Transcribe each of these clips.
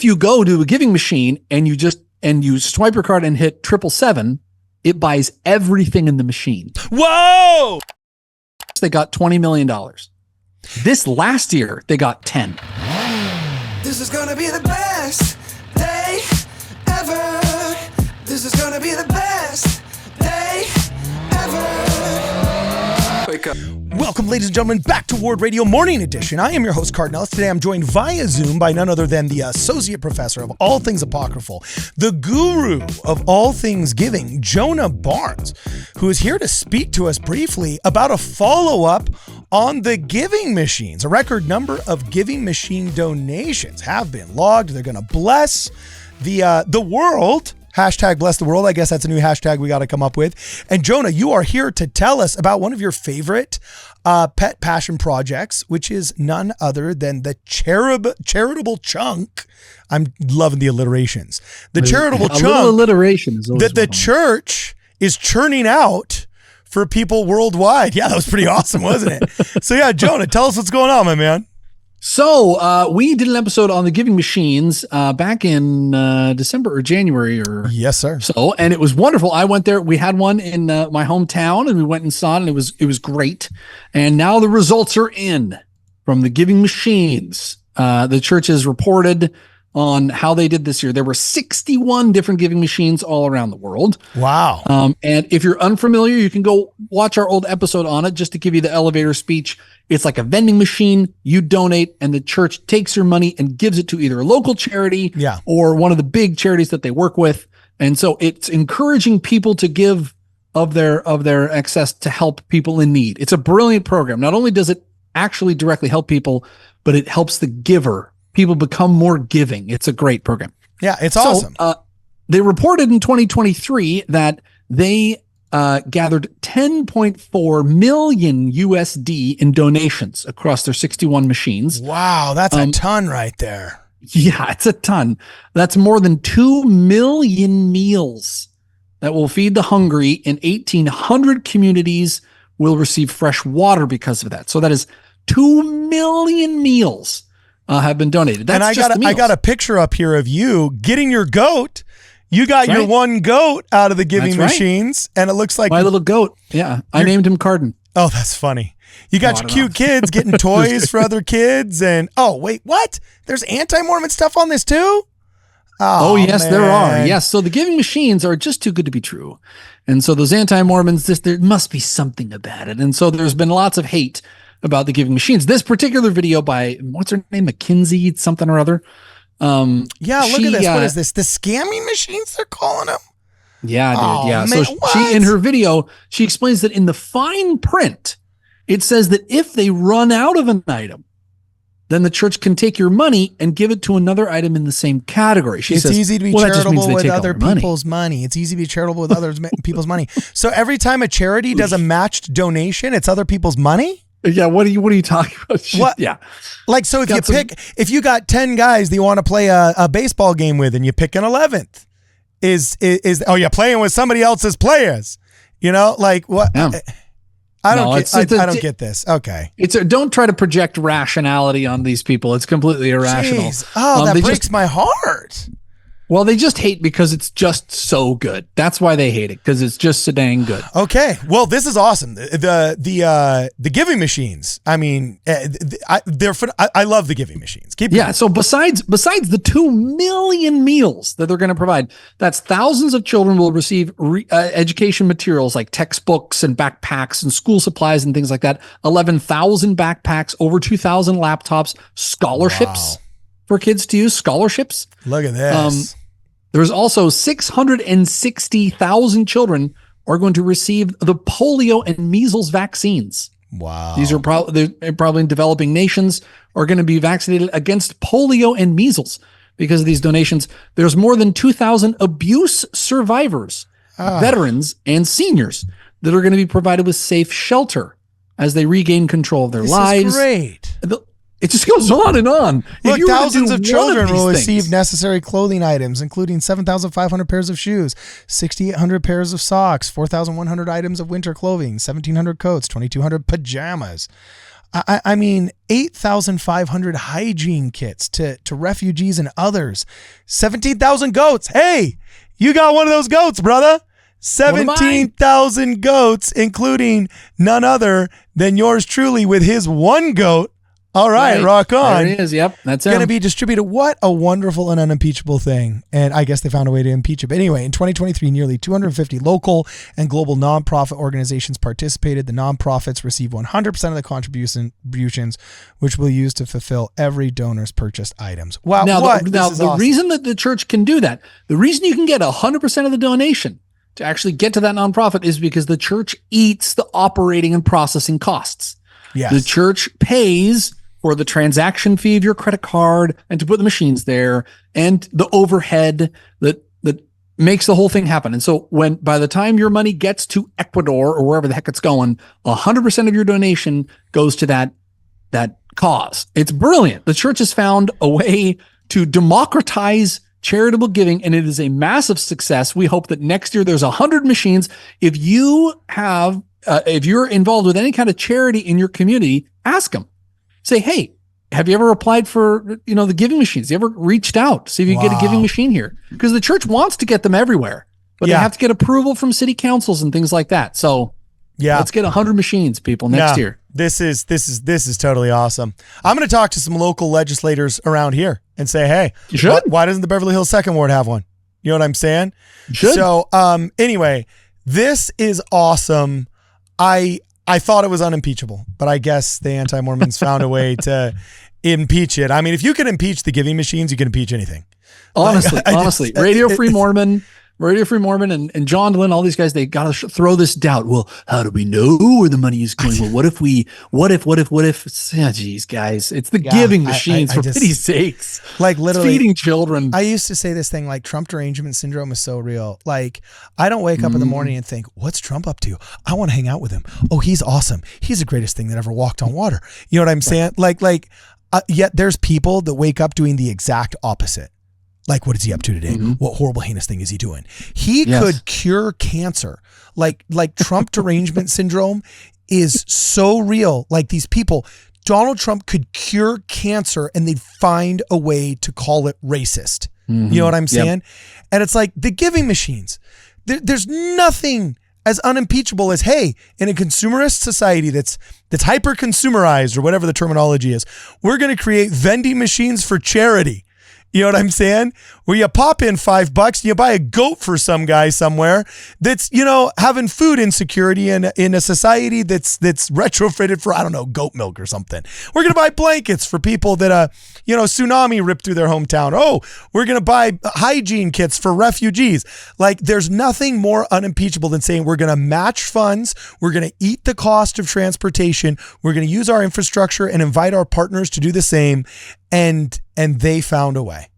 you go to a giving machine and you swipe your card and hit 777, it buys everything in the machine. Whoa! They got $20 million. This last year, they got 10. This is gonna be the best day ever. This is gonna be the best day ever. Wake up. Welcome, ladies and gentlemen, back to Ward Radio Morning Edition. I am your host, Cardinellis. Today I'm joined via Zoom by none other than the Associate Professor of all things apocryphal, the guru of all things giving, Jonah Barnes, who is here to speak to us briefly about a follow-up on the giving machines. A record number of giving machine donations have been logged. They're going to bless the world. Hashtag bless the world. I guess that's a new hashtag we got to come up with. And Jonah, you are here to tell us about one of your favorite pet passion projects, which is none other than the charitable chunk. I'm loving the alliterations. The charitable chunk. A little alliteration is that the church is churning out for people worldwide. Yeah, that was pretty awesome, wasn't it? So yeah, Jonah, tell us what's going on, my man. So we did an episode on the giving machines back in December or January or yes, sir. So, and it was wonderful. I went there. We had one in my hometown, and we went and saw it, and it was great. And now the results are in from the giving machines. The church has reported on how they did this year. There were 61 different giving machines all around the world. Wow. And if you're unfamiliar, you can go watch our old episode on it just to give you the elevator speech. It's like a vending machine. You donate, and the church takes your money and gives it to either a local charity or one of the big charities that they work with. And so it's encouraging people to give of their excess to help people in need. It's a brilliant program. Not only does it actually directly help people, but it helps the giver. People become more giving. It's a great program. Yeah, it's awesome. They reported in 2023 that they gathered 10.4 million USD in donations across their 61 machines. Wow, that's a ton right there. Yeah, it's a ton. That's more than 2 million meals that will feed the hungry, in 1,800 communities will receive fresh water because of that. So that is 2 million meals have been donated. That's and I got a picture up here of you getting your goat. You got your one goat out of the giving machines, and it looks like my little goat. Yeah, I named him Cardin. Oh, that's funny. You got your cute kids getting toys for other kids, and oh wait, what? There's anti-Mormon stuff on this too? Oh yes, man. There are. Yes, so the giving machines are just too good to be true, and so those anti-Mormons, there must be something about it, and so there's been lots of hate about the giving machines. This particular video by, what's her name, McKinsey something or other. Look at this. What is this? The scamming machines they're calling them? Yeah, dude. Yeah. Man, so she, in her video, she explains that in the fine print, it says that if they run out of an item, then the church can take your money and give it to another item in the same category. She says, easy to be charitable with other people's money. It's easy to be charitable with other people's money. So every time a charity does a matched donation, it's other people's money? Yeah, what are you talking about? What? Yeah, like, so if you got 10 guys that you want to play a baseball game with, and you pick an 11th, you're playing with somebody else's players, like what? Yeah. I don't get this. Okay, don't try to project rationality on these people. It's completely irrational. Jeez. Oh, that breaks my heart. Well, they just hate because it's just so good. That's why they hate it, because it's just so dang good. Okay. Well, this is awesome. The giving machines. I mean, I love the giving machines. So besides the 2 million meals that they're going to provide, that's thousands of children will receive education materials like textbooks and backpacks and school supplies and things like that. 11,000 backpacks, over 2,000 laptops, scholarships. Wow. For kids to use, scholarships. Look at this. There's also 660,000 children are going to receive the polio and measles vaccines. Wow. These are probably in developing nations are going to be vaccinated against polio and measles because of these donations. There's more than 2,000 abuse survivors, veterans, and seniors that are going to be provided with safe shelter as they regain control of their lives. This is great. It just goes on and on. Look, thousands of children will receive necessary clothing items, including 7,500 pairs of shoes, 6,800 pairs of socks, 4,100 items of winter clothing, 1,700 coats, 2,200 pajamas. I mean, 8,500 hygiene kits to refugees and others. 17,000 goats. Hey, you got one of those goats, brother. 17,000 goats, including none other than yours truly with his one goat. All right, rock on. There it is. Yep, that's going to be distributed. What a wonderful and unimpeachable thing. And I guess they found a way to impeach it. But anyway, in 2023, nearly 250 local and global nonprofit organizations participated. The nonprofits receive 100% of the contributions, which will use to fulfill every donor's purchased items. Wow. Now, the awesome. reason that the church can do that, the reason you can get 100% of the donation to actually get to that nonprofit is because the church eats the operating and processing costs. Yes. The church pays for the transaction fee of your credit card and to put the machines there and the overhead that makes the whole thing happen. And so by the time your money gets to Ecuador or wherever the heck it's going, 100% of your donation goes to that cause. It's brilliant. The church has found a way to democratize charitable giving, and it is a massive success. We hope that next year there's 100 machines. If you're involved with any kind of charity in your community, ask them. Say, hey, have you ever applied for, the giving machines? You ever reached out? See if you can get a giving machine here. Because the church wants to get them everywhere, but they have to get approval from city councils and things like that. So let's get 100 machines, people, next year. This is totally awesome. I'm going to talk to some local legislators around here and say, hey, you should. Why doesn't the Beverly Hills 2nd Ward have one? You know what I'm saying? You should. So anyway, this is awesome. I thought it was unimpeachable, but I guess the anti-Mormons found a way to impeach it. I mean, if you can impeach the giving machines, you can impeach anything. Honestly, Radio Free Mormon and John Lynn, all these guys, they got to throw this doubt. Well, how do we know where the money is going? Well, what if? Geez, guys, it's the giving machines, for pity's sakes. Like literally it's feeding children. I used to say this thing like Trump derangement syndrome is so real. Like I don't wake up in the morning and think, what's Trump up to? I want to hang out with him. Oh, he's awesome. He's the greatest thing that ever walked on water. You know what I'm saying? Yet there's people that wake up doing the exact opposite. Like, what is he up to today? Mm-hmm. What horrible, heinous thing is he doing? He could cure cancer. Like Trump derangement syndrome is so real. Like these people, Donald Trump could cure cancer and they'd find a way to call it racist. Mm-hmm. You know what I'm saying? Yep. And it's like the giving machines. There's nothing as unimpeachable as, hey, in a consumerist society that's hyper consumerized or whatever the terminology is, we're going to create vending machines for charity. You know what I'm saying? Where you pop in $5 and you buy a goat for some guy somewhere that's, having food insecurity in a society that's retrofitted for, I don't know, goat milk or something. We're going to buy blankets for people that, tsunami ripped through their hometown. Oh, we're going to buy hygiene kits for refugees. Like there's nothing more unimpeachable than saying we're going to match funds. We're going to eat the cost of transportation. We're going to use our infrastructure and invite our partners to do the same. And they found a way.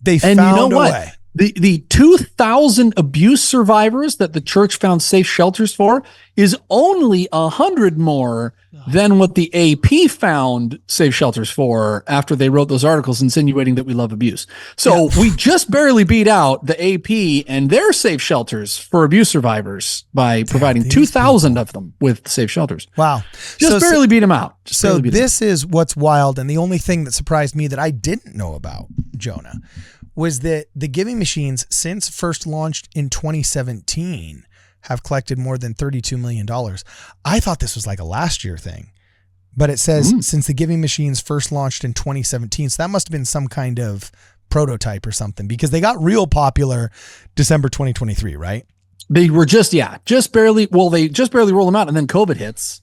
They found a way. The 2,000 abuse survivors that the church found safe shelters for is only 100 more than what the AP found safe shelters for after they wrote those articles insinuating that we love abuse. So we just barely beat out the AP and their safe shelters for abuse survivors by providing 2,000 of them with safe shelters. Wow. Just barely beat them out. This is what's wild. And the only thing that surprised me that I didn't know about, Jonah, was that the giving machines, since first launched in 2017, have collected more than $32 million. I thought this was like a last year thing, but it says since the giving machines first launched in 2017, so that must have been some kind of prototype or something, because they got real popular December 2023, right? They were just barely rolled them out, and then COVID hits.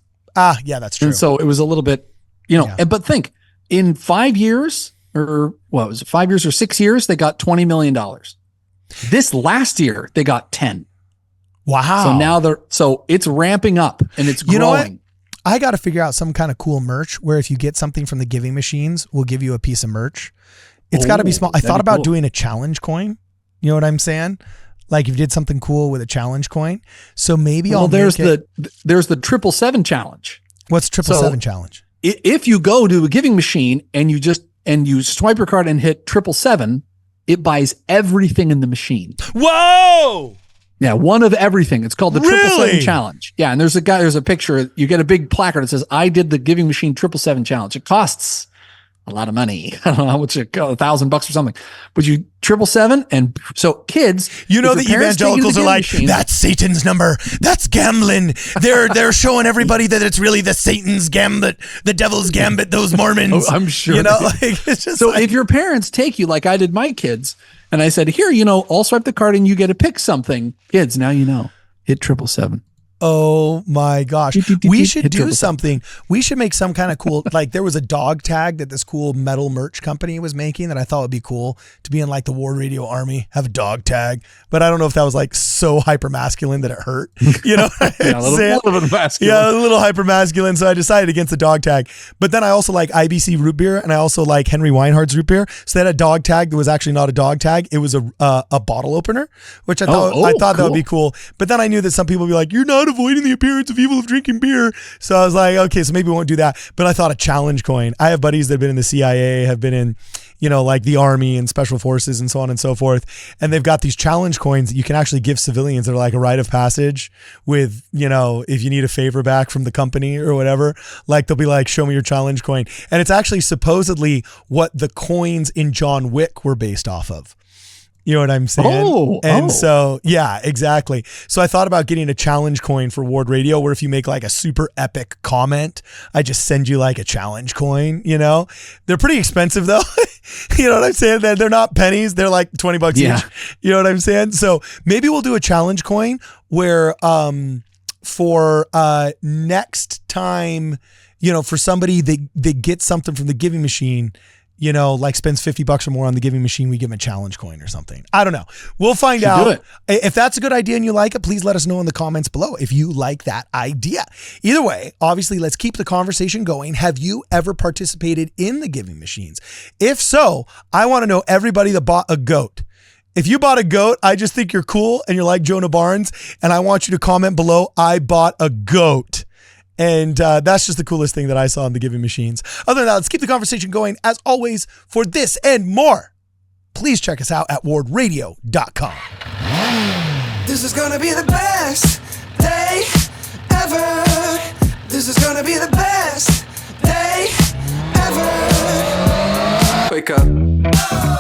Yeah, that's true. And so it was a little bit, but think in 5 years, or what was it, 5 years or 6 years, they got $20 million. This last year, they got 10. Wow. So now it's ramping up and it's growing. You know what? I got to figure out some kind of cool merch where if you get something from the giving machines, we'll give you a piece of merch. It's got to be small. I thought about doing a challenge coin. You know what I'm saying? Like if you did something cool with a challenge coin. So maybe there's the 777 challenge. What's 777 challenge? If you go to a giving machine and you swipe your card and hit 777, it buys everything in the machine. Whoa! Yeah, one of everything. It's called the Really? 777 challenge. Yeah, and there's a picture. You get a big placard that says, "I did the Giving Machine 777 challenge." It costs a lot of money. I don't know how much it costs, $1,000 or something. But you 777, and so kids, the evangelicals are like, that's Satan's number. That's gambling. They're showing everybody that it's really the Satan's gambit, the devil's gambit. Those Mormons. Oh, I'm sure. It's just so if your parents take you, like I did my kids, and I said, "Here, I'll swipe the card and you get to pick something." Kids, now hit 777. Oh my gosh. We should do something. We should make some kind of cool, like there was a dog tag that this cool metal merch company was making that I thought would be cool to be in like the Ward Radio Army, have a dog tag. But I don't know if that was like so hyper masculine that it hurt. Yeah, a little bit masculine. Yeah, a little hyper masculine. So I decided against the dog tag. But then I also like IBC root beer, and I also like Henry Weinhardt's root beer. So they had a dog tag that was actually not a dog tag. It was a bottle opener, which I thought cool. That would be cool. But then I knew that some people would be like, "You're not avoiding the appearance of evil of drinking beer." So I was like, okay, so maybe we won't do that. But I thought a challenge coin. I have buddies that have been in the CIA, have been in, like the Army and Special Forces and so on and so forth. And they've got these challenge coins that you can actually give civilians that are like a rite of passage with, if you need a favor back from the company or whatever, like they'll be like, "Show me your challenge coin." And it's actually supposedly what the coins in John Wick were based off of. You know what I'm saying? So, yeah, exactly. So I thought about getting a challenge coin for Ward Radio, where if you make like a super epic comment, I just send you like a challenge coin, They're pretty expensive though. You know what I'm saying? They're not pennies. They're like $20 each. You know what I'm saying? So maybe we'll do a challenge coin where for next time, for somebody that gets something from the Giving Machine, like spends $50 or more on the Giving Machine, we give them a challenge coin or something. I don't know. We'll find out. If that's a good idea and you like it, please let us know in the comments below if you like that idea. Either way, obviously, let's keep the conversation going. Have you ever participated in the Giving Machines? If so, I want to know everybody that bought a goat. If you bought a goat, I just think you're cool and you're like Jonah Barnes, and I want you to comment below, "I bought a goat." And that's just the coolest thing that I saw in the Giving Machines. Other than that, let's keep the conversation going. As always, for this and more, please check us out at wardradio.com. This is gonna be the best day ever. This is gonna be the best day ever. Wake up,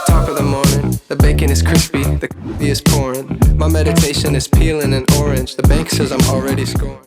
top of the morning. The bacon is crispy, the coffee is pouring. My meditation is peeling an orange. The bank says I'm already scoring.